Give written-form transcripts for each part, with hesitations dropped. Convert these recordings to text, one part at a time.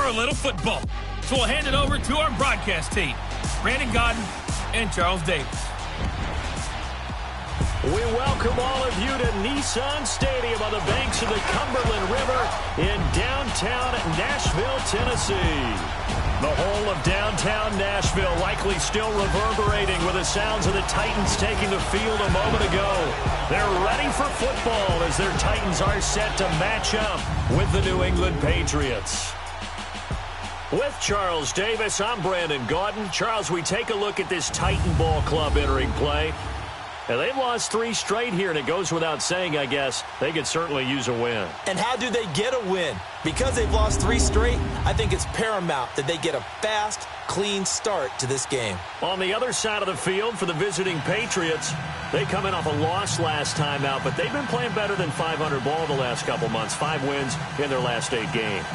a little football. So we'll hand it over to our broadcast team, Brandon Godden and Charles Davis. We welcome all of you to Nissan Stadium on the banks of the Cumberland River in downtown Nashville, Tennessee. The whole of downtown Nashville likely still reverberating with the sounds of the Titans taking the field a moment ago. They're ready for football as their Titans are set to match up with the New England Patriots. With Charles Davis, I'm Brandon Gaudin. Charles, we take a look at this Titan Ball Club entering play. And they've lost 3 straight here, and it goes without saying, I guess, they could certainly use a win. And how do they get a win? Because they've lost 3 straight, I think it's paramount that they get a fast, clean start to this game. On the other side of the field for the visiting Patriots, they come in off a loss last time out, but they've been playing better than 500 ball the last couple months. 5 wins in their last 8 games.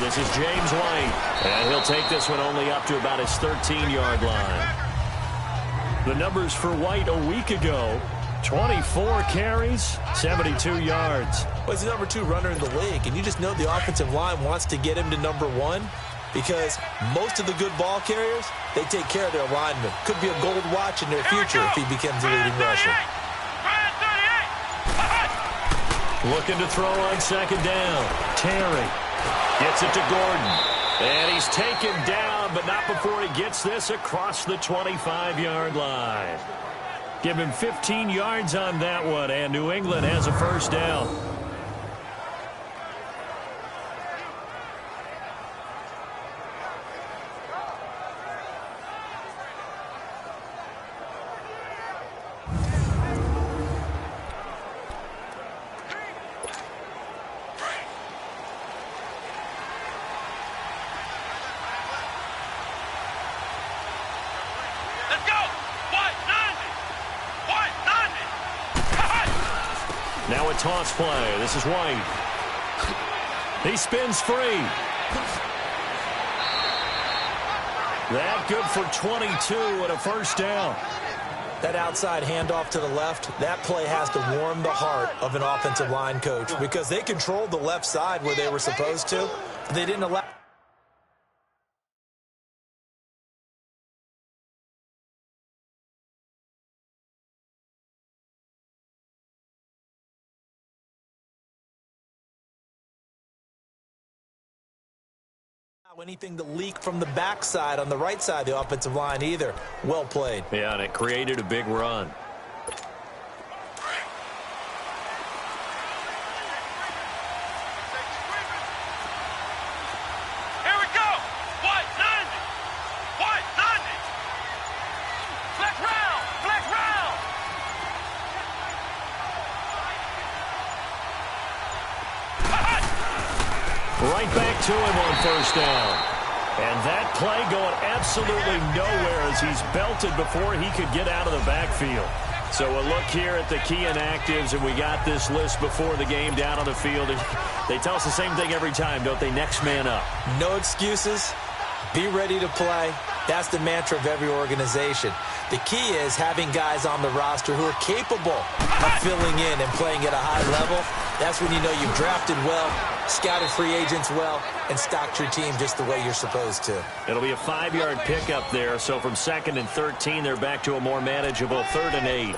This is James White, and he'll take this one only up to about his 13-yard line. The numbers for White a week ago, 24 carries, 72 yards. Well, he's the number 2 runner in the league, and you just know the offensive line wants to get him to number 1 because most of the good ball carriers, they take care of their linemen. Could be a gold watch in their future if he becomes the leading rusher. Looking to throw on second down. Terry gets it to Gordon. And he's taken down, but not before he gets this across the 25-yard line. Give him 15 yards on that one, and New England has a first down. Now a toss play. This is White. He spins free. That good for 22 and a first down. That outside handoff to the left, that play has to warm the heart of an offensive line coach because they controlled the left side where they were supposed to. They didn't allow. Anything to leak from the backside on the right side of the offensive line either. Well played. Yeah, and it created a big run. Here we go. White 90. White 90. Flex round. Flex round. Right back to him on first down. And that play going absolutely nowhere as he's belted before he could get out of the backfield. So a look here at the key inactives, and we got this list before the game down on the field. They tell us the same thing every time, don't they? Next man up. No excuses. Be ready to play. That's the mantra of every organization. The key is having guys on the roster who are capable of filling in and playing at a high level. That's when you know you've drafted well, scouted free agents well, and stocked your team just the way you're supposed to. It'll be a 5-yard pickup there, so from 2nd and 13, they're back to a more manageable 3rd and 8.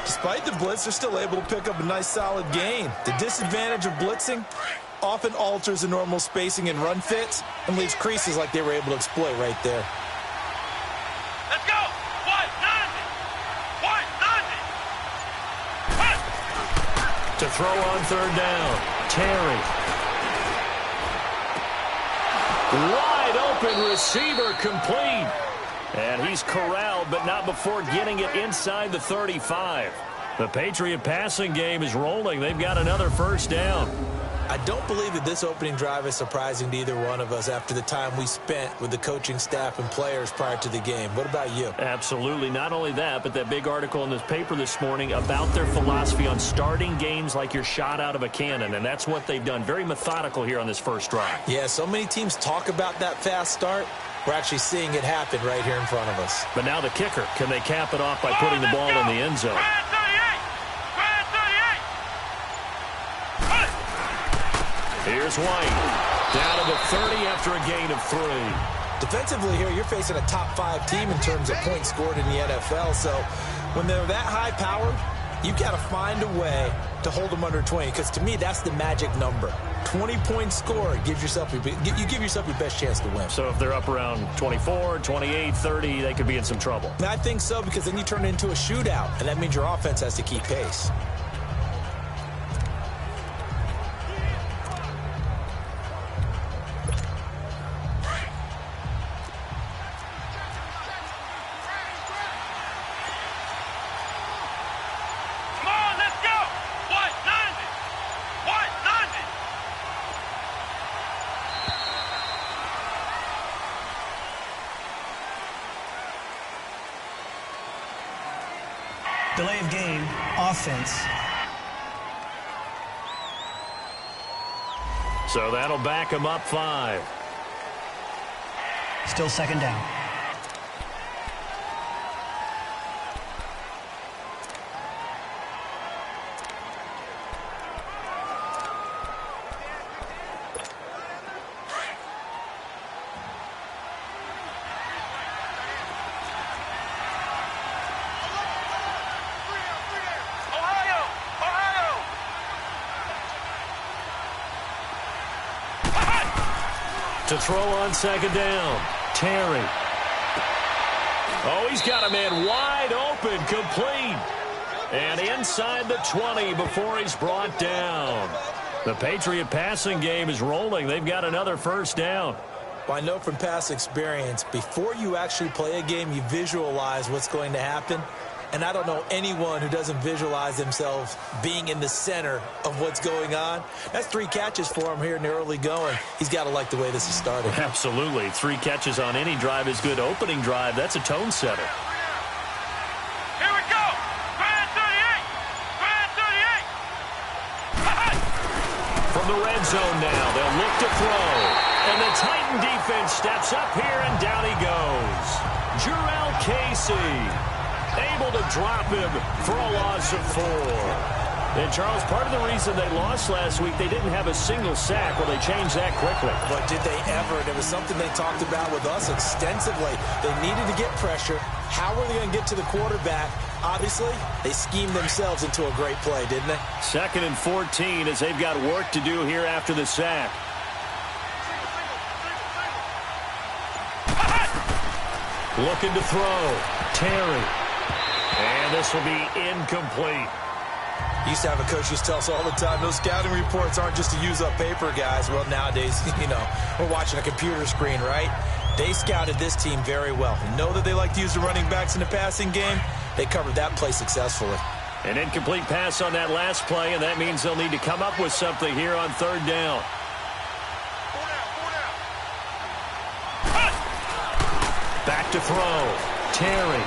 Despite the blitz, they're still able to pick up a nice, solid gain. The disadvantage of blitzing often alters the normal spacing and run fits and leaves creases like they were able to exploit right there. Let's go. White 90. White 90. To throw on 3rd down, Terry. Wide open receiver complete. And he's corralled, but not before getting it inside the 35. The Patriot passing game is rolling. They've got another first down. I don't believe that this opening drive is surprising to either one of us after the time we spent with the coaching staff and players prior to the game. What about you? Absolutely. Not only that, but that big article in this paper this morning about their philosophy on starting games like you're shot out of a cannon, and that's what they've done. Very methodical here on this first drive. Yeah, so many teams talk about that fast start. We're actually seeing it happen right here in front of us. But now the kicker. Can they cap it off by putting the ball in the end zone? Here's White. Down to the 30 after a gain of 3. Defensively here, you're facing a top-5 team in terms of points scored in the NFL. So when they're that high-powered, you've got to find a way to hold them under 20. Because to me, that's the magic number. 20 points scored gives yourself you give yourself your best chance to win. So if they're up around 24, 28, 30, they could be in some trouble. And I think so, because then you turn it into a shootout, and that means your offense has to keep pace. Delay of game, offense. So that'll back him up 5. Still second down. To throw on second down, Terry. Oh, he's got a man wide open, complete. And inside the 20 before he's brought down. The Patriot passing game is rolling. They've got another first down. Well, I know from past experience, before you actually play a game, you visualize what's going to happen. And I don't know anyone who doesn't visualize themselves being in the center of what's going on. That's 3 catches for him here in the early going. He's got to like the way this is starting. Absolutely. 3 catches on any drive is good. Opening drive, that's a tone setter. Here we go. Grand 38. Grand 38. From the red zone now, they'll look to throw. And the Titan defense steps up here, and down he goes. Jurrell Casey able to drop him for a loss of 4. And, Charles, part of the reason they lost last week, they didn't have a single sack. Well, they changed that quickly. But did they ever? And it was something they talked about with us extensively. They needed to get pressure. How were they going to get to the quarterback? Obviously, they schemed themselves into a great play, didn't they? 2nd and 14 as they've got work to do here after the sack. Looking to throw. Terry. And this will be incomplete. Used to have a coach used to tell us all the time, those scouting reports aren't just to use up paper, guys. Well, nowadays, we're watching a computer screen, right? They scouted this team very well. Know that they like to use the running backs in the passing game. They covered that play successfully. An incomplete pass on that last play, and that means they'll need to come up with something here on 3rd down. Back to throw. Terry.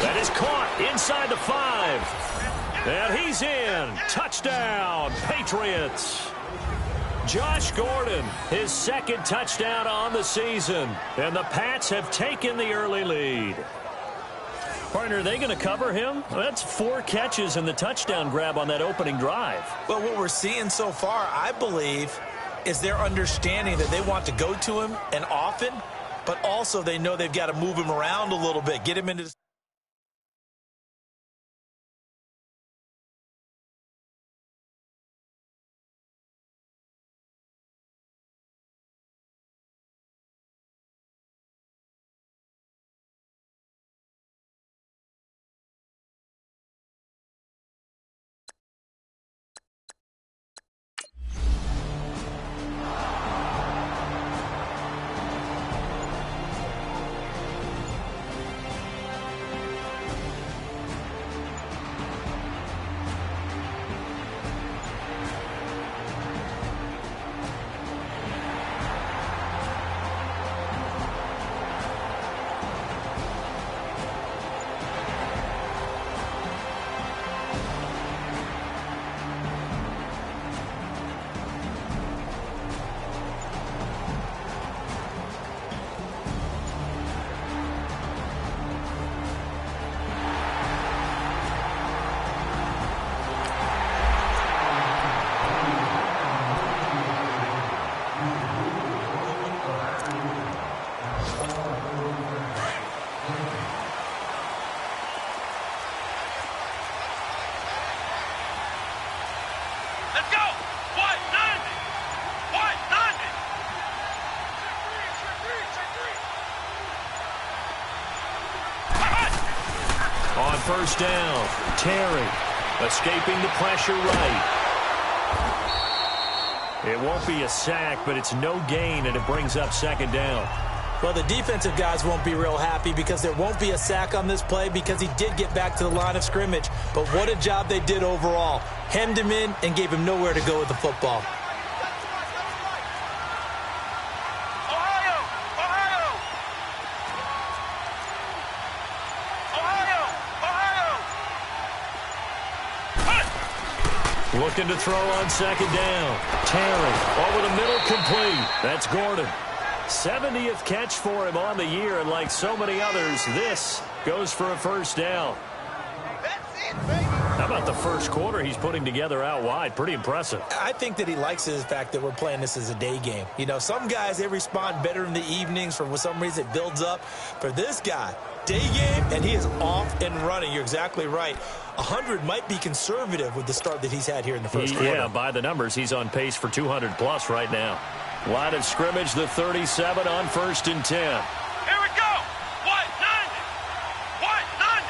That is caught inside the 5. And he's in. Touchdown, Patriots. Josh Gordon, his 2nd touchdown on the season. And the Pats have taken the early lead. Partner, are they going to cover him? Well, that's 4 catches and the touchdown grab on that opening drive. Well, what we're seeing so far, I believe, is their understanding that they want to go to him and often, but also they know they've got to move him around a little bit, get him into the first down. Terry escaping the pressure right. It won't be a sack, but it's no gain, and it brings up second down. Well, the defensive guys won't be real happy because there won't be a sack on this play because he did get back to the line of scrimmage. But what a job they did overall. Hemmed him in and gave him nowhere to go with the football. Looking to throw on second down. Terry over the middle, complete. That's Gordon. 70th catch for him on the year, and like so many others, this goes for a first down. How about the first quarter he's putting together out wide? Pretty impressive. I think that he likes the fact that we're playing this as a day game. You know, some guys, they respond better in the evenings. For some reason, it builds up. For this guy, day game, and he is off and running. You're exactly right. 100 might be conservative with the start that he's had here in the first quarter. Yeah, by the numbers, he's on pace for 200-plus right now. Line of scrimmage, the 37 on 1st and 10. Here we go. White 90. White 90.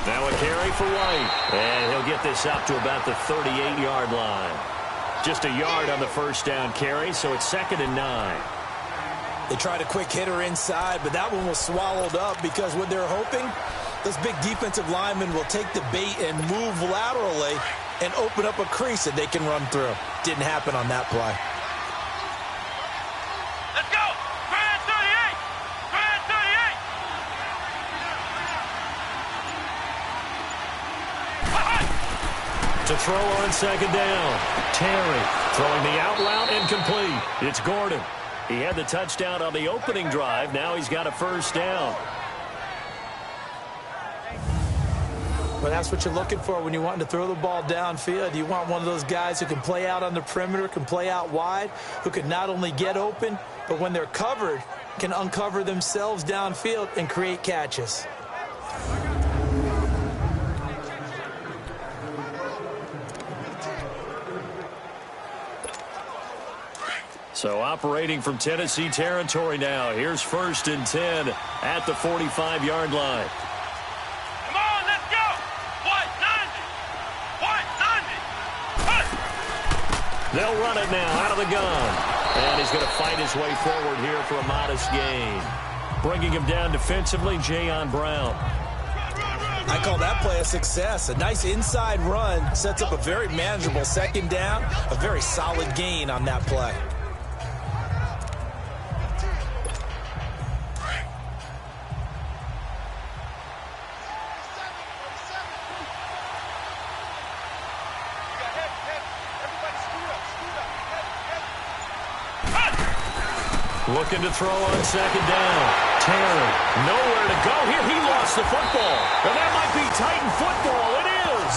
Now a carry for White. And he'll get this up to about the 38-yard line. Just a yard on the first down carry, so it's 2nd and 9. They tried a quick hitter inside, but that one was swallowed up because what they're hoping, those big defensive linemen will take the bait and move laterally and open up a crease that they can run through. Didn't happen on that play. Let's go. Grand 38. Grand 38. To throw on second down. Terry throwing the out route incomplete. It's Gordon. He had the touchdown on the opening drive. Now he's got a first down. Well, that's what you're looking for when you want to throw the ball downfield. You want one of those guys who can play out on the perimeter, can play out wide, who can not only get open, but when they're covered, can uncover themselves downfield and create catches. So operating from Tennessee territory now. Here's 1st and 10 at the 45-yard line. Come on, let's go. White 90. White 90. They'll run it now out of the gun. And he's going to fight his way forward here for a modest gain. Bringing him down defensively, Jayon Brown. I call that play a success. A nice inside run sets up a very manageable second down. A very solid gain on that play. Looking to throw on second down. Terry, nowhere to go here. He lost the football. And that might be Titan football. It is.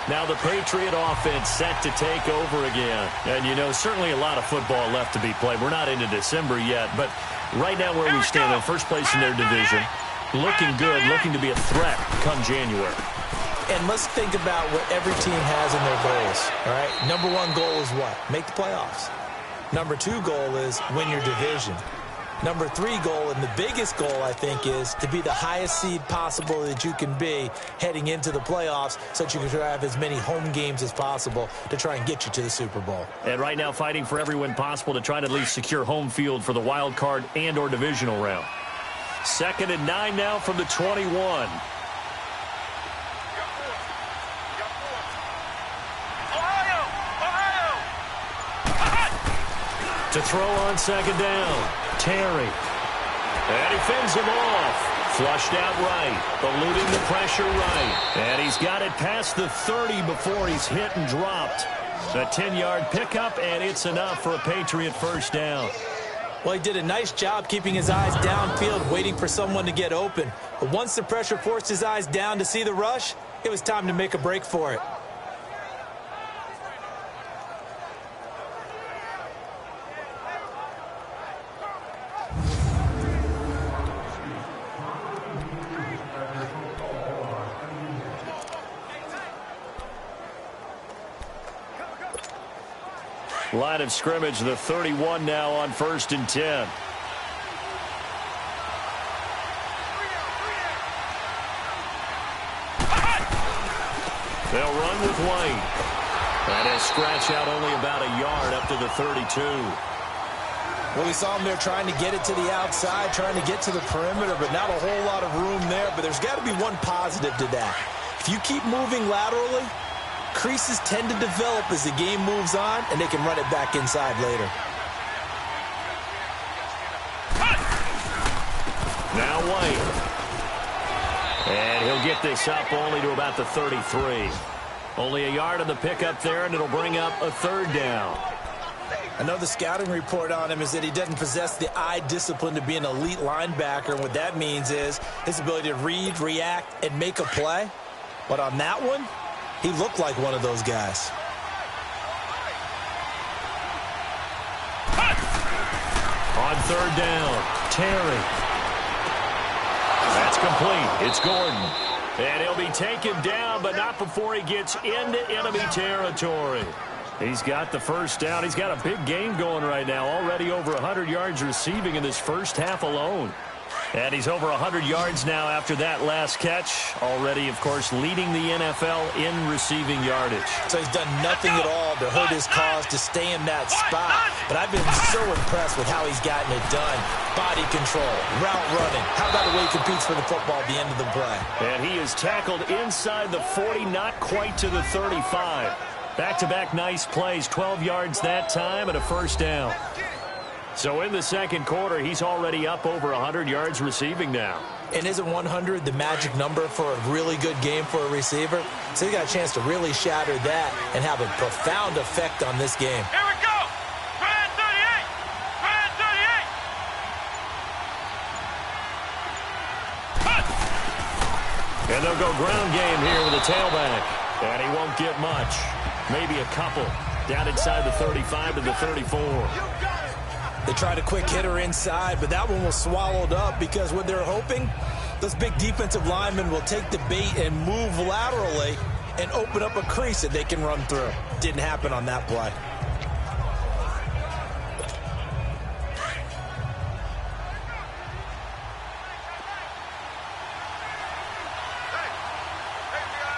Now the Patriot offense set to take over again. And, you know, certainly a lot of football left to be played. We're not into December yet, but right now where we stand in first place in their division, looking good, looking to be a threat come January. And let's think about what every team has in their goals, all right? Number one goal is what? Make the playoffs. Number two goal is win your division. Number three goal, and the biggest goal, I think, is to be the highest seed possible that you can be heading into the playoffs so that you can have as many home games as possible to try and get you to the Super Bowl. And right now fighting for every win possible to try to at least secure home field for the wild card and or divisional round. 2nd and 9 now from the 21. To throw on second down. Terry. And he fends him off. Flushed out right. Eluding the pressure right. And he's got it past the 30 before he's hit and dropped. A 10-yard pickup, and it's enough for a Patriot first down. Well, he did a nice job keeping his eyes downfield, waiting for someone to get open. But once the pressure forced his eyes down to see the rush, it was time to make a break for it. Line of scrimmage, the 31 now on 1st and 10. They'll run with White. And he'll scratch out only about a yard up to the 32. Well, we saw him there trying to get it to the outside, trying to get to the perimeter, but not a whole lot of room there. But there's got to be one positive to that. If you keep moving laterally, creases tend to develop as the game moves on, and they can run it back inside later. Now White. And he'll get this up only to about the 33. Only a yard on the pickup there, and it'll bring up a 3rd down. I know the scouting report on him is that he doesn't possess the eye discipline to be an elite linebacker. And what that means is his ability to read, react, and make a play. But on that one, he looked like one of those guys. On 3rd down, Terry. That's complete. It's Gordon. And he'll be taken down, but not before he gets into enemy territory. He's got the 1st down. He's got a big game going right now. Already over 100 yards receiving in this first half alone. And he's over 100 yards now after that last catch. Already, of course, leading the NFL in receiving yardage. So he's done nothing at all to hurt his cause to stay in that spot. But I've been so impressed with how he's gotten it done. Body control, route running. How about the way he competes for the football at the end of the play? And he is tackled inside the 40, not quite to the 35. Back-to-back nice plays, 12 yards that time and a 1st down. So in the second quarter, he's already up over 100 yards receiving now. And isn't 100 the magic number for a really good game for a receiver? So he got a chance to really shatter that and have a profound effect on this game. Here we go! Brand 38! Brand 38! And they'll go ground game here with a tailback. And he won't get much. Maybe a couple. Down inside the 35 to the 34. They tried a quick hitter inside, but that one was swallowed up because what they're hoping, those big defensive linemen will take the bait and move laterally and open up a crease that they can run through. Didn't happen on that play.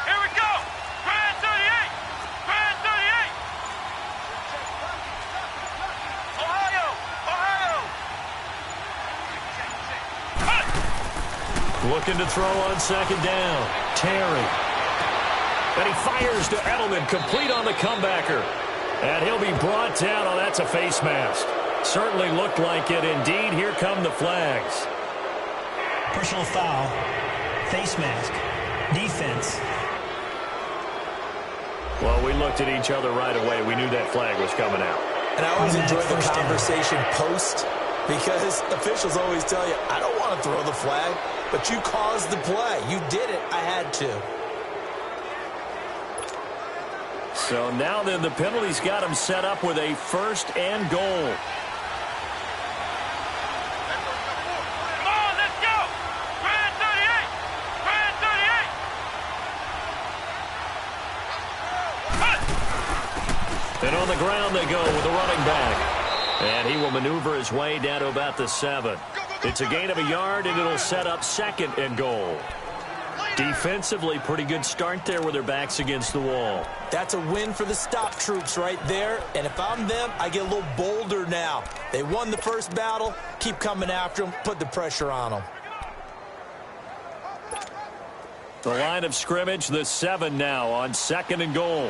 Here we go! Brand 38! Brand 38! Ohio! Ohio! Looking to throw on 2nd down. Terry. And he fires to Edelman, complete on the comebacker. And he'll be brought down. Oh, that's a face mask. Certainly looked like it. Indeed, here come the flags. Personal foul. Face mask. Defense. Well, we looked at each other right away. We knew that flag was coming out. And I always enjoy the 1st down. conversation post because officials always tell you, I don't want to throw the flag, but you caused the play. You did it. I had to. So now then, the penalty's got him set up with a 1st and goal. Come on, let's go! Brand 38! Brand 38! And on the ground they go with the running back. And he will maneuver his way down to about the 7. It's a gain of a yard, and it'll set up 2nd and goal. Defensively, pretty good start there with their backs against the wall. That's a win for the stop troops right there. And if I'm them, I get a little bolder now. They won the first battle. Keep coming after them. Put the pressure on them. The line of scrimmage, the 7 now on 2nd and goal.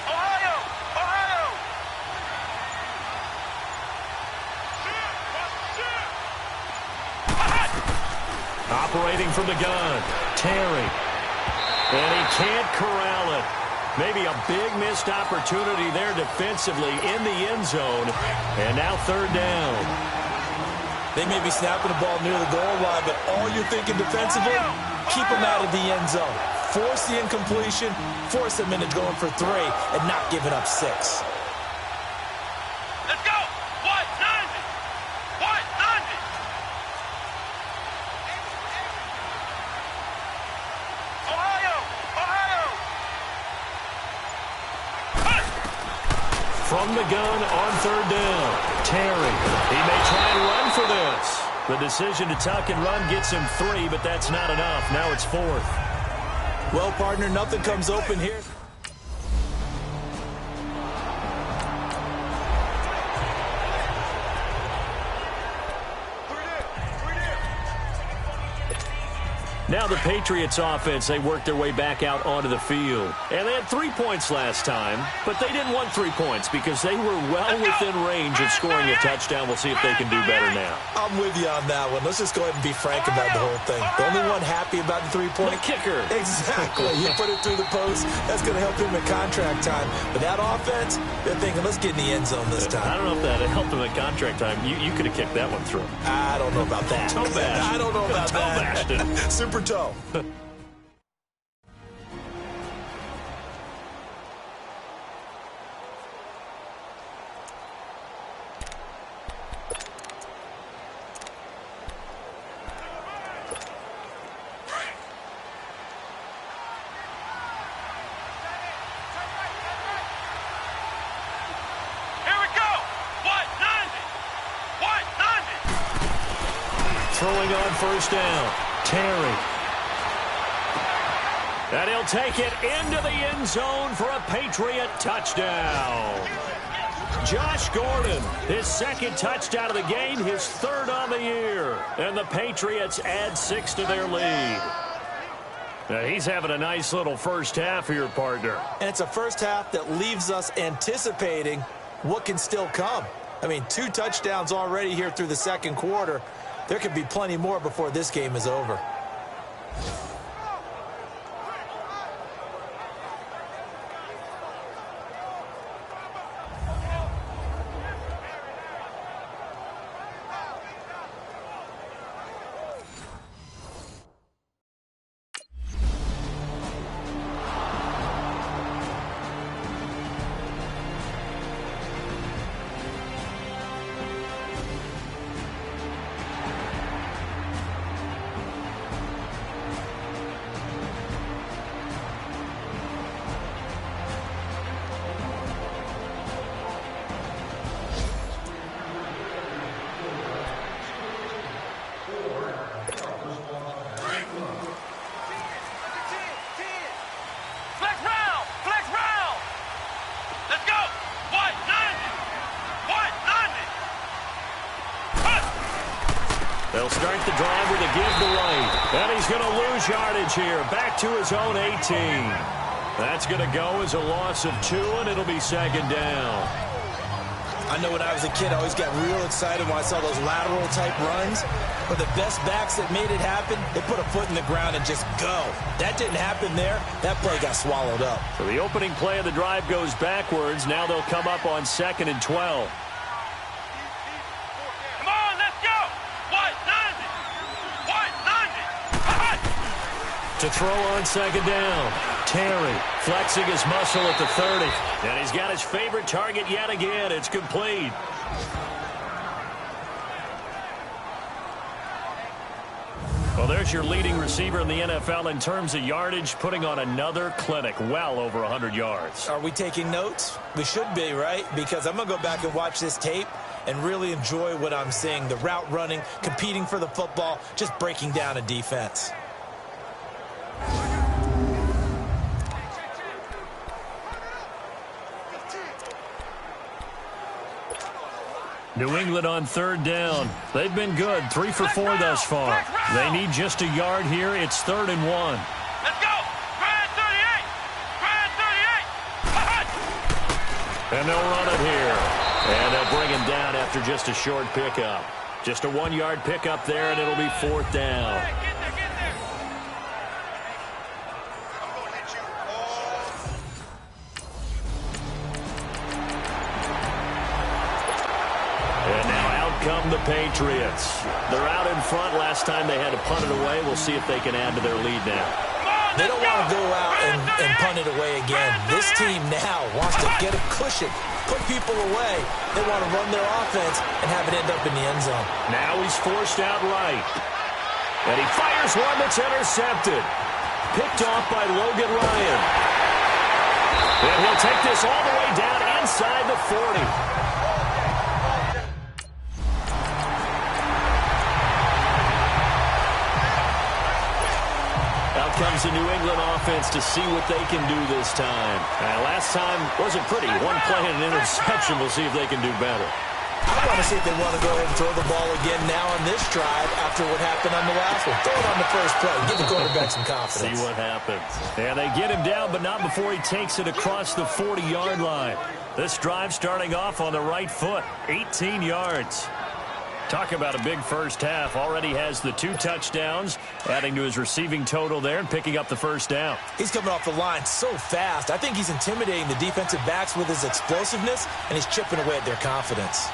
Ohio! Ohio! Operating from the gun, Terry. And he can't corral it. Maybe a big missed opportunity there defensively in the end zone. And now 3rd down. They may be snapping the ball near the goal line, but all you're thinking defensively, keep them out of the end zone. Force the incompletion, force them into going for 3, and not giving up 6. Let's go! What? 90! What? 90! Ohio! Ohio! from the gun on third down. Terry, he may try and run for this. The decision to tuck and run gets him 3, but that's not enough. Now it's 4th. Well, partner, nothing comes open here. Now the Patriots offense, they worked their way back out onto the field. And they had 3 points last time, but they didn't want 3 points because they were well within range of scoring a touchdown. We'll see if they can do better now. I'm with you on that one. Let's just go ahead and be frank about the whole thing. The only one happy about the 3-point. The kicker. Exactly. You put it through the post. That's going to help him in contract time. But that offense, they're thinking, let's get in the end zone this time. I don't know if that helped him at contract time. You could have kicked that one through. I don't know about that. Toe bash. I don't know about that. Super toe. Throwing on first down. Terry. And he'll take it into the end zone for a Patriot touchdown. Josh Gordon, his second touchdown of the game, his 3rd on the year. And the Patriots add 6 to their lead. Now he's having a nice little first half here, partner. And it's a first half that leaves us anticipating what can still come. I mean, 2 touchdowns already here through the second quarter. There could be plenty more before this game is over. They'll start the drive with a give to right. And he's going to lose yardage here. Back to his own 18. That's going to go as a loss of 2, and it'll be 2nd down. I know when I was a kid, I always got real excited when I saw those lateral-type runs. But the best backs that made it happen, they put a foot in the ground and just go. That didn't happen there. That play got swallowed up. So the opening play of the drive goes backwards. Now they'll come up on 2nd and 12. To throw on 2nd down. Terry flexing his muscle at the 30. And he's got his favorite target yet again. It's complete. Well, there's your leading receiver in the NFL in terms of yardage, putting on another clinic, well over 100 yards. Are we taking notes? We should be, right? Because I'm going to go back and watch this tape and really enjoy what I'm seeing. The route running, competing for the football, just breaking down a defense. New England on 3rd down. They've been good, 3 for 4 thus far. They need just a yard here. It's 3rd and 1. Let's go! Grand 38! Grand 38! And they'll run it here. And they'll bring him down after just a short pickup. Just a 1-yard pickup there, and it'll be 4th down. And now out come the Patriots. They're out in front. Last time they had to punt it away. We'll see if they can add to their lead now. They don't want to go out and punt it away again. This team now wants to get a cushion, put people away. They want to run their offense and have it end up in the end zone. Now he's forced out right. And he fires one that's intercepted. Picked off by Logan Ryan. And he'll take this all the way down inside the 40. Out comes the New England offense to see what they can do this time. Last time wasn't pretty. One play and an interception. We'll see if they can do better. I want to see if they want to go ahead and throw the ball again now on this drive after what happened on the last one. Throw it on the first play. Give the quarterback some confidence. See what happens. And they get him down, but not before he takes it across the 40-yard line. This drive starting off on the right foot. 18 yards. Talk about a big first half. Already has the 2 touchdowns, adding to his receiving total there and picking up the first down. He's coming off the line so fast. I think he's intimidating the defensive backs with his explosiveness, and he's chipping away at their confidence.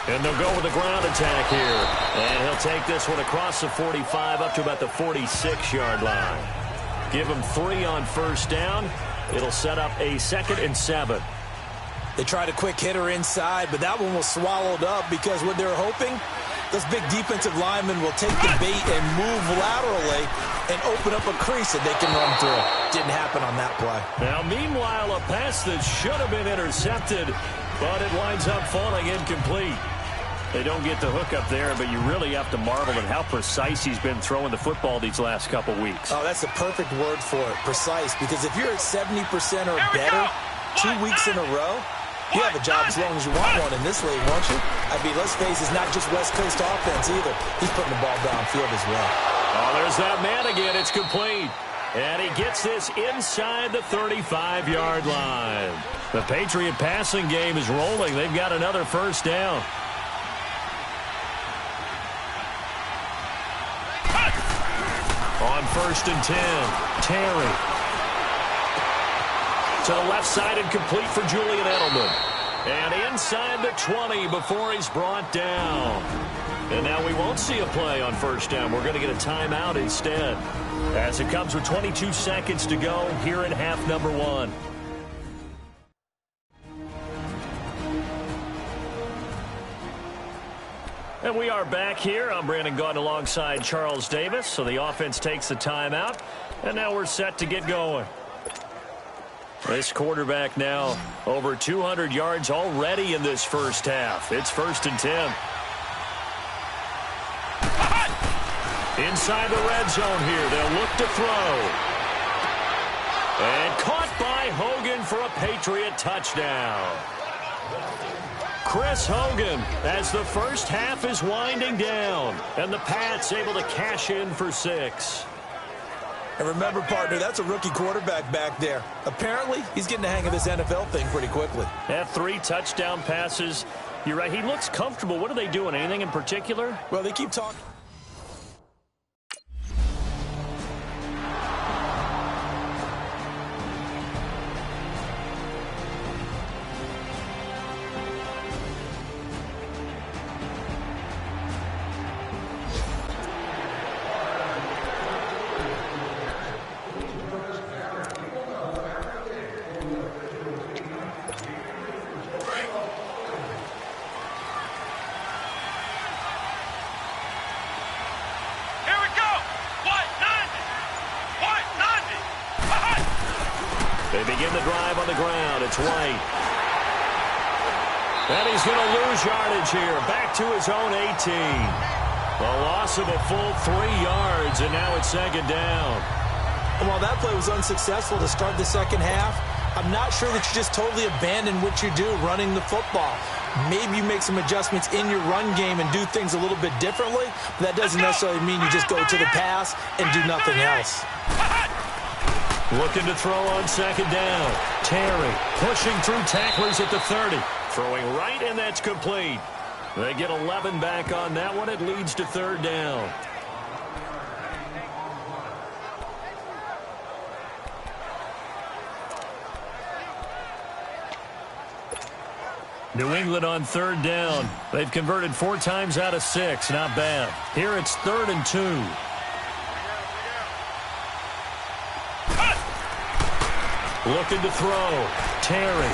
And they'll go with the ground attack here. And he'll take this one across the 45 up to about the 46-yard line. Give him 3 on first down. It'll set up a 2nd and 7. They tried a quick hitter inside, but that one was swallowed up because what they're hoping, those big defensive linemen will take the bait and move laterally and open up a crease that they can run through. Didn't happen on that play. Now, meanwhile, a pass that should have been intercepted, but it winds up falling incomplete. They don't get the hook up there, but you really have to marvel at how precise he's been throwing the football these last couple weeks. Oh, that's the perfect word for it, precise, because if you're at 70% or better 2 weeks in a row, you have a job as long as you want one in this league, won't you? I mean, let's face it, it's not just West Coast offense either. He's putting the ball downfield as well. Oh, there's that man again. It's complete. And he gets this inside the 35-yard line. The Patriot passing game is rolling. They've got another first down. On 1st and 10, Terry. To the left side and complete for Julian Edelman. And inside the 20 before he's brought down. And now we won't see a play on first down. We're going to get a timeout instead. As it comes with 22 seconds to go here in half number 1. And we are back here. I'm Brandon Gaudin alongside Charles Davis. So the offense takes the timeout. And now we're set to get going. This quarterback now over 200 yards already in this first half. It's 1st and 10. Inside the red zone here. They'll look to throw. And caught by Hogan for a Patriot touchdown. Chris Hogan as the first half is winding down. And the Pats able to cash in for 6. And remember, partner, that's a rookie quarterback back there. Apparently, he's getting the hang of this NFL thing pretty quickly. Had 3 touchdown passes. You're right. He looks comfortable. What are they doing? Anything in particular? Well, they keep talking. They begin the drive on the ground. It's White. And he's going to lose yardage here. Back to his own 18. A loss of a full 3 yards, and now it's 2nd down. And while that play was unsuccessful to start the second half, I'm not sure that you just totally abandon what you do running the football. Maybe you make some adjustments in your run game and do things a little bit differently, but that doesn't necessarily mean you just go to the pass and do nothing else. Looking to throw on 2nd down. Terry pushing through tacklers at the 30. Throwing right, and that's complete. They get 11 back on that one. It leads to 3rd down. New England on 3rd down. They've converted 4 times out of 6. Not bad. Here it's 3rd and 2. Looking to throw. Terry.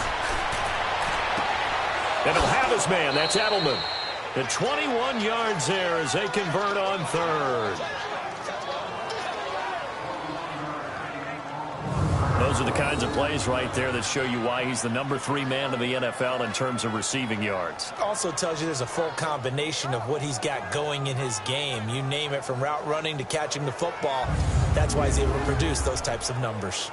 And he'll have his man. That's Edelman. And 21 yards there as they convert on third. Those are the kinds of plays right there that show you why he's the number 3 man in the NFL in terms of receiving yards. Also tells you there's a full combination of what he's got going in his game. You name it, from route running to catching the football. That's why he's able to produce those types of numbers.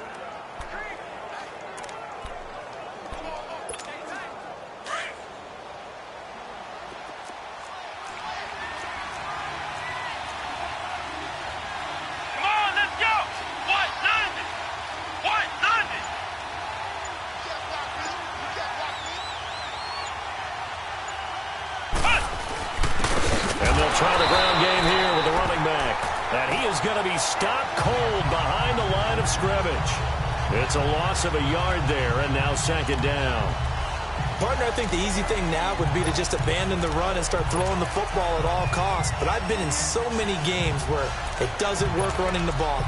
Try the ground game here with the running back. And he is going to be stopped cold behind the line of scrimmage. It's a loss of a yard there, and now second down. Partner, I think the easy thing now would be to just abandon the run and start throwing the football at all costs. But I've been in so many games where it doesn't work running the ball,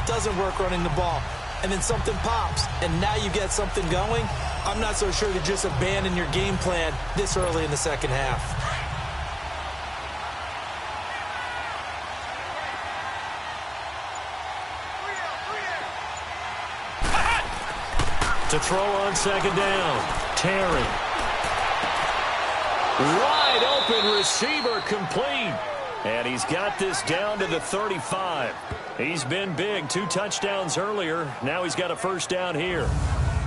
and then something pops, and now you get something going. I'm not so sure to just abandon your game plan this early in the second half. To throw on second down, Terry. Wide open receiver, complete. And he's got this down to the 35. He's been big, 2 touchdowns earlier. Now he's got a first down here.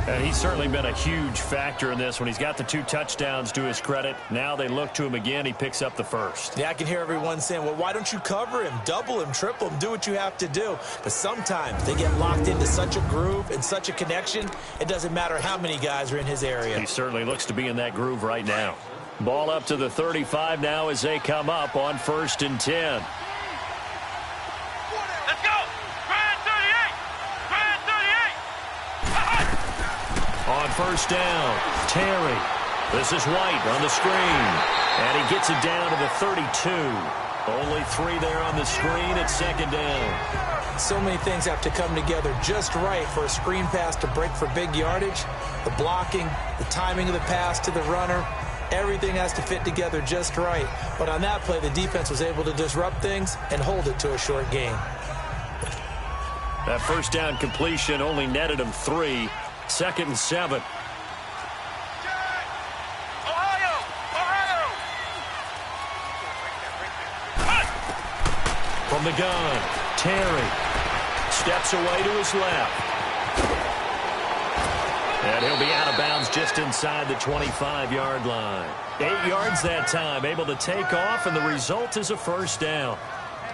And he's certainly been a huge factor in this when he's got the 2 touchdowns to his credit. Now they look to him again. He picks up the first. Yeah, I can hear everyone saying, well, why don't you cover him, double him, triple him, do what you have to do. But sometimes they get locked into such a groove and such a connection, it doesn't matter how many guys are in his area. He certainly looks to be in that groove right now. Ball up to the 35 now as they come up on 1st and 10. Let's go! Grand 38! Grand 38! On first down, Terry. This is White on the screen. And he gets it down to the 32. Only 3 there on the screen at second down. So many things have to come together just right for a screen pass to break for big yardage. The blocking, the timing of the pass to the runner, everything has to fit together just right. But on that play, the defense was able to disrupt things and hold it to a short gain. That first down completion only netted him 3. 2nd and 7. From the gun, Terry steps away to his left. And he'll be out of bounds just inside the 25-yard line. 8 yards that time, able to take off, and the result is a first down.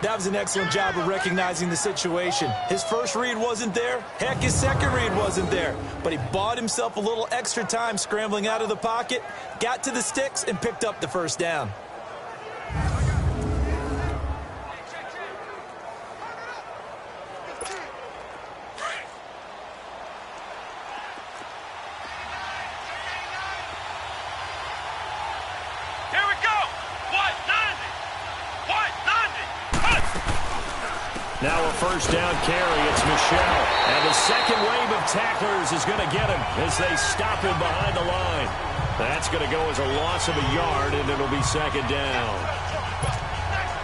That was an excellent job of recognizing the situation. His first read wasn't there. Heck, his second read wasn't there. But he bought himself a little extra time scrambling out of the pocket, got to the sticks, and picked up the first down. Now a first down carry. It's Michel. And the second wave of tacklers is going to get him as they stop him behind the line. That's going to go as a loss of a yard, and it'll be second down.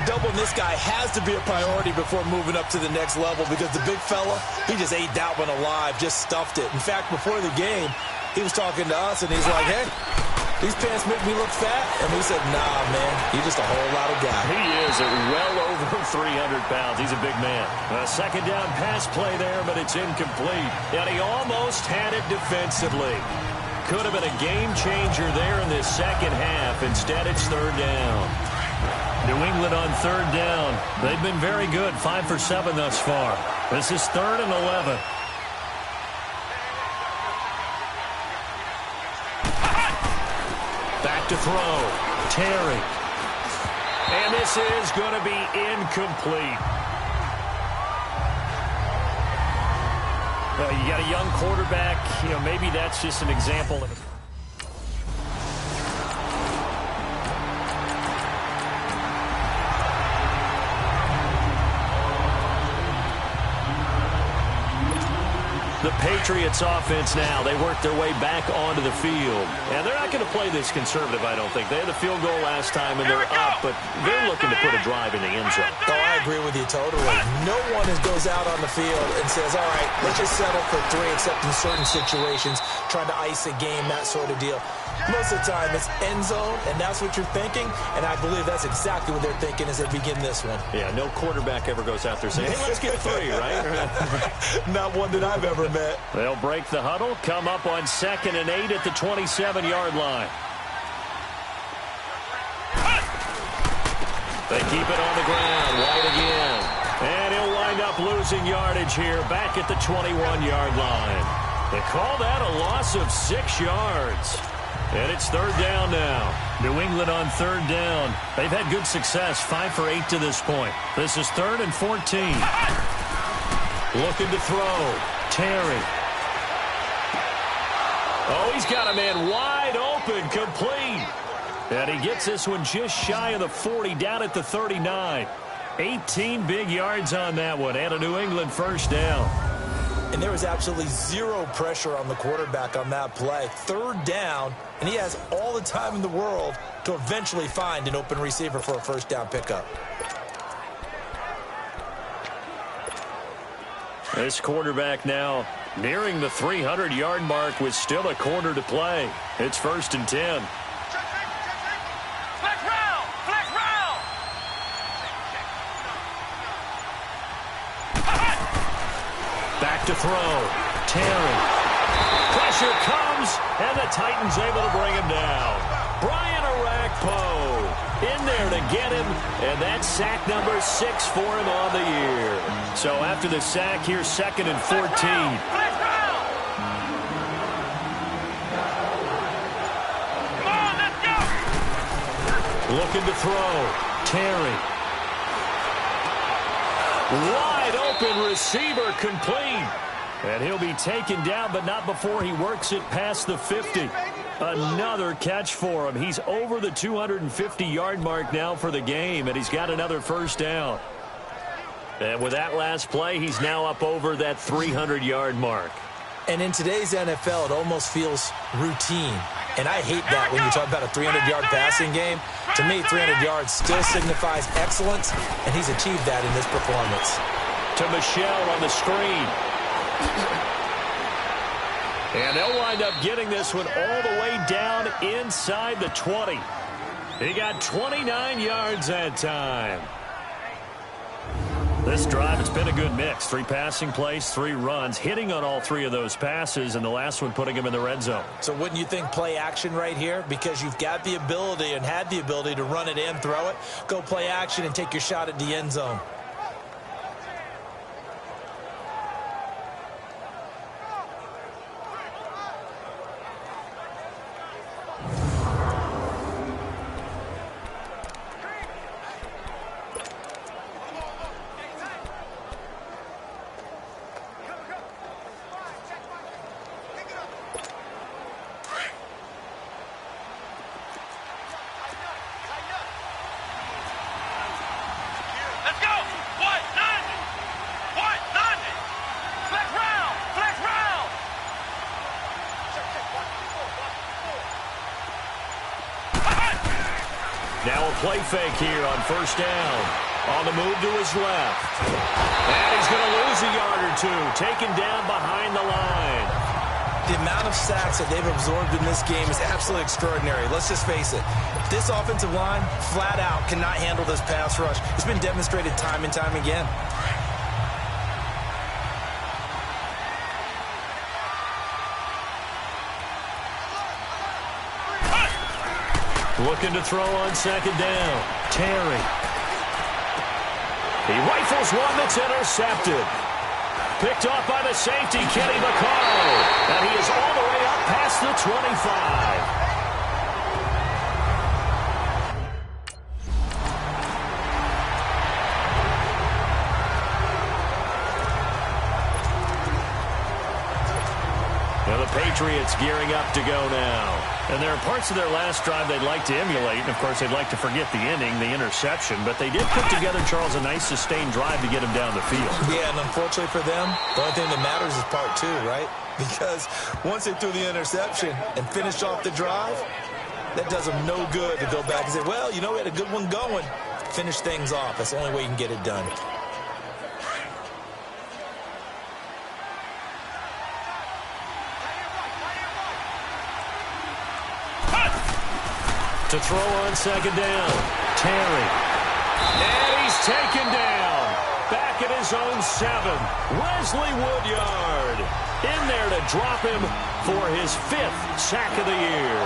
Doubling this guy has to be a priority before moving up to the next level, because the big fella, he just ate that one alive, just stuffed it. In fact, before the game, he was talking to us, and he's like, hey, these pants make me look fat. And we said, nah, man, you're just a whole lot of guy. He is at well over 300 pounds. He's a big man. A second down pass play there, but it's incomplete. And he almost had it defensively. Could have been a game changer there in this second half. Instead, it's third down. New England on third down. They've been very good, 5 for 7 thus far. This is 3rd and 11. Back to throw. Terry. And this is going to be incomplete. You got a young quarterback. You know, maybe that's just an example of it. The Patriots offense now. They work their way back onto the field. And they're not going to play this conservative, I don't think. They had the field goal last time, and they're up, but they're looking to put a drive in the end zone. Oh, I agree with you totally. No one goes out on the field and says, all right, let's just settle for 3, except in certain situations, trying to ice a game, that sort of deal. Most of the time, it's end zone, and that's what you're thinking, and I believe that's exactly what they're thinking as they begin this one. Yeah, no quarterback ever goes out there saying, hey, let's get 3, right? Not one that I've ever met. They'll break the huddle, come up on 2nd and 8 at the 27-yard line. They keep it on the ground. White again. And he'll wind up losing yardage here back at the 21-yard line. They call that a loss of 6 yards. And it's 3rd down now. New England on 3rd down. They've had good success, 5 for 8 to this point. This is 3rd and 14. Looking to throw. Terry. Oh, he's got a man wide open, complete. And he gets this one just shy of the 40, down at the 39. 18 big yards on that one, and a New England 1st down. And there was absolutely zero pressure on the quarterback on that play. 3rd down, and he has all the time in the world to eventually find an open receiver for a 1st down pickup. This quarterback now nearing the 300-yard mark with still a quarter to play. It's 1st and 10. Flex round! Flex round! Back to throw. Terry. Pressure comes, and the Titans able to bring him down. Brian Orakpo in there to get him, and that's sack number 6 for him on the year. So after the sack, here's 2nd and 14. Flex round! Come on, let's go! Looking to throw. Terry. Wide open receiver, complete. And he'll be taken down, but not before he works it past the 50. Another catch for him. He's over the 250-yard mark now for the game, and he's got another 1st down. And with that last play, he's now up over that 300-yard mark. And in today's NFL, it almost feels routine. And I hate that when you talk about a 300-yard passing game. To me, 300 yards still signifies excellence, and he's achieved that in this performance. To Michelle on the screen. And they'll wind up getting this one all the way down inside the 20. He got 29 yards that time. This drive, it's been a good mix. 3 passing plays, 3 runs, hitting on all 3 of those passes, and the last one putting him in the red zone. So wouldn't you think play action right here? Because you've got the ability and had the ability to run it in, throw it, go play action, and take your shot at the end zone. Let's go! White 90! White 90! Flex round! Flex round! Now a play fake here on 1st down. On the move to his left. And he's going to lose a yard or 2. Taken down behind the line. The amount of sacks that they've absorbed in this game is absolutely extraordinary. Let's just face it. This offensive line, flat out, cannot handle this pass rush. It's been demonstrated time and time again. Looking to throw on 2nd down. Terry. He rifles one that's intercepted. Picked off by the safety, Kenny Vaccaro. And he is all the way up past the 25. Now the Patriots gearing up to go now. And there are parts of their last drive they'd like to emulate. And, of course, they'd like to forget the inning, the interception. But they did put together, Charles, a nice sustained drive to get him down the field. Yeah, and unfortunately for them, the only thing that matters is part two, right? Because once they threw the interception and finished off the drive, that does them no good to go back and say, well, you know, we had a good one going. Finish things off. That's the only way you can get it done. To throw on second down, Terry. And he's taken down. Back at his own 7. Wesley Woodyard in there to drop him for his 5th sack of the year.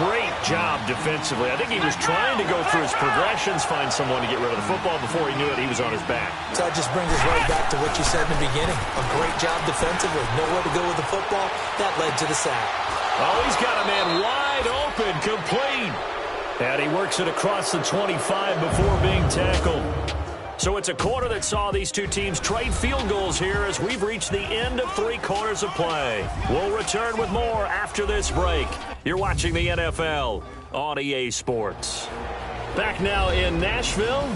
Great job defensively. I think he was trying to go through his progressions, find someone to get rid of the football. Before he knew it, he was on his back. So that just brings us right back to what you said in the beginning. A great job defensively. Nowhere to go with the football. That led to the sack. Oh, he's got a man wide open, complete. And he works it across the 25 before being tackled. So it's a quarter that saw these two teams trade field goals here as we've reached the end of 3 quarters of play. We'll return with more after this break. You're watching the NFL on EA Sports. Back now in Nashville.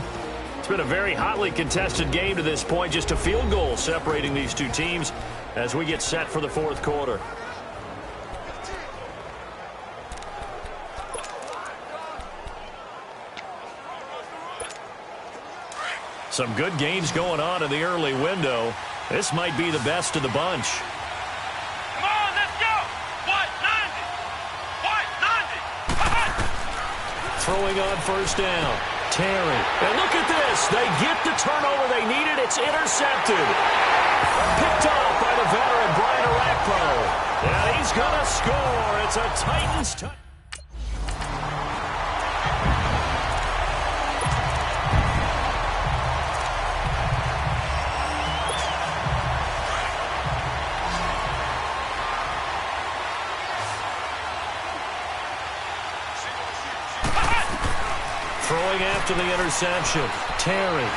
It's been a very hotly contested game to this point. Just a field goal separating these two teams as we get set for the 4th quarter. Some good games going on in the early window. This might be the best of the bunch. Come on, let's go. White 90. White 90. Throwing on first down. Terry. And look at this. They get the turnover they needed. It's intercepted. Picked off by the veteran Brian Arakpo. And he's going to score. It's a Titans touchdown. Throwing after the interception. Terry.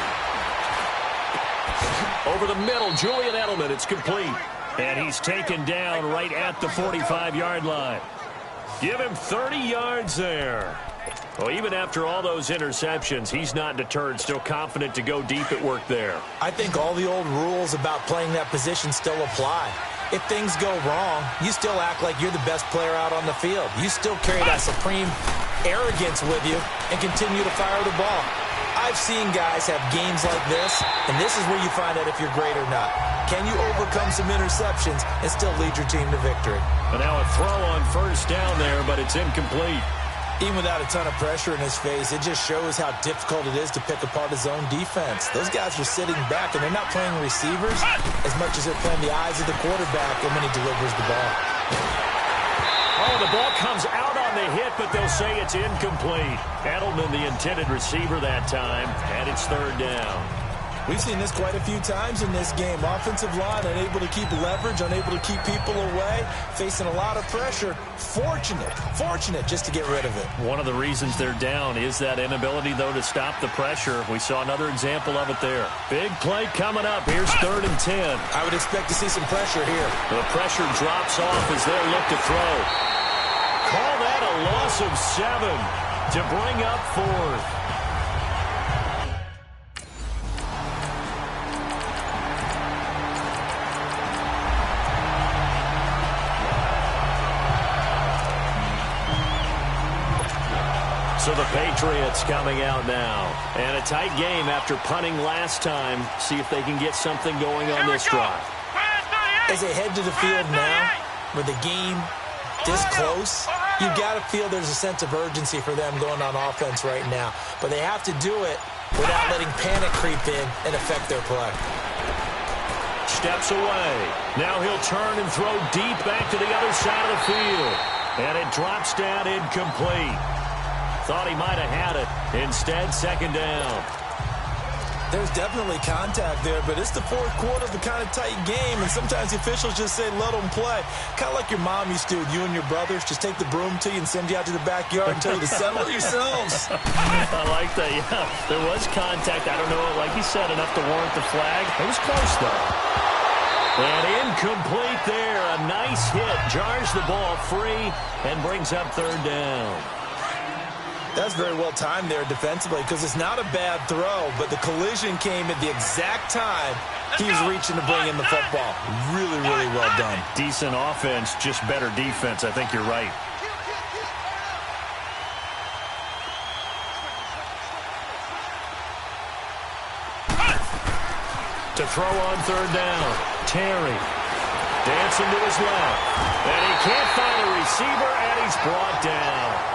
Over the middle, Julian Edelman. It's complete. And he's taken down right at the 45-yard line. Give him 30 yards there. Well, even after all those interceptions, he's not deterred, still confident to go deep at work there. I think all the old rules about playing that position still apply. If things go wrong, you still act like you're the best player out on the field. You still carry that supreme arrogance with you and continue to fire the ball. I've seen guys have games like this, and this is where you find out if you're great or not. Can you overcome some interceptions and still lead your team to victory? But now a throw on first down there, but it's incomplete. Even without a ton of pressure in his face, it just shows how difficult it is to pick apart his own defense. Those guys are sitting back, and they're not playing receivers as much as they're playing the eyes of the quarterback and when he delivers the ball. Oh, the ball comes out on the hit, but they'll say it's incomplete. Edelman, the intended receiver that time, and it's 3rd down. We've seen this quite a few times in this game. Offensive line unable to keep leverage, unable to keep people away, facing a lot of pressure. Fortunate just to get rid of it. One of the reasons they're down is that inability, though, to stop the pressure. We saw another example of it there. Big play coming up. Here's 3rd and 10. I would expect to see some pressure here. The pressure drops off as they look to throw. Call that a loss of 7 to bring up 4th. So the Patriots coming out now. And a tight game after punting last time. See if they can get something going on this drive. As they head to the field now, with the game this close, you've got to feel there's a sense of urgency for them going on offense right now. But they have to do it without letting panic creep in and affect their play. Steps away. Now he'll turn and throw deep back to the other side of the field. And it drops down incomplete. Thought he might have had it. Instead, 2nd down. There's definitely contact there, but it's the 4th quarter of a kind of tight game, and sometimes the officials just say, let them play. Kind of like your mom used to, you and your brothers, just take the broom to you and send you out to the backyard and tell you to settle yourselves. I like that, yeah. There was contact. I don't know, like he said, enough to warrant the flag. It was close, though. And incomplete there. A nice hit. Jars the ball free and brings up third down. That's very well timed there defensively because it's not a bad throw, but the collision came at the exact time he was reaching to bring in the football. Really, really well done. Decent offense, just better defense. I think you're right. To throw on third down. Terry dancing to his left. And he can't find a receiver, and he's brought down.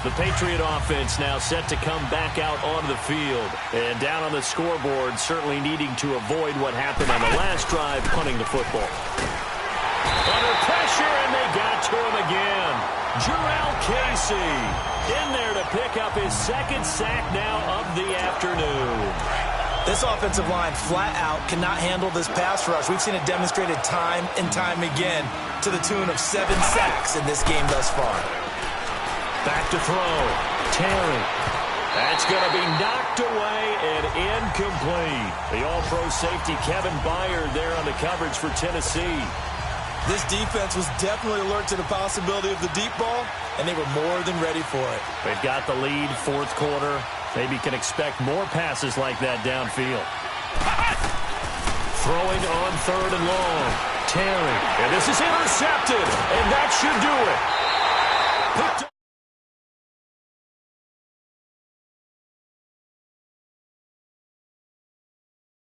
The Patriot offense now set to come back out onto the field. And down on the scoreboard, certainly needing to avoid what happened on the last drive, punting the football. Under pressure, and they got to him again. Jarrell Casey in there to pick up his second sack now of the afternoon. This offensive line flat out cannot handle this pass rush. We've seen it demonstrated time and time again to the tune of 7 sacks in this game thus far. Back to throw. Terry. That's going to be knocked away and incomplete. The all-pro safety Kevin Byard there on the coverage for Tennessee. This defense was definitely alert to the possibility of the deep ball, and they were more than ready for it. They've got the lead, fourth quarter. Maybe can expect more passes like that downfield. Throwing on third and long. Terry. And this is intercepted, and that should do it. Picked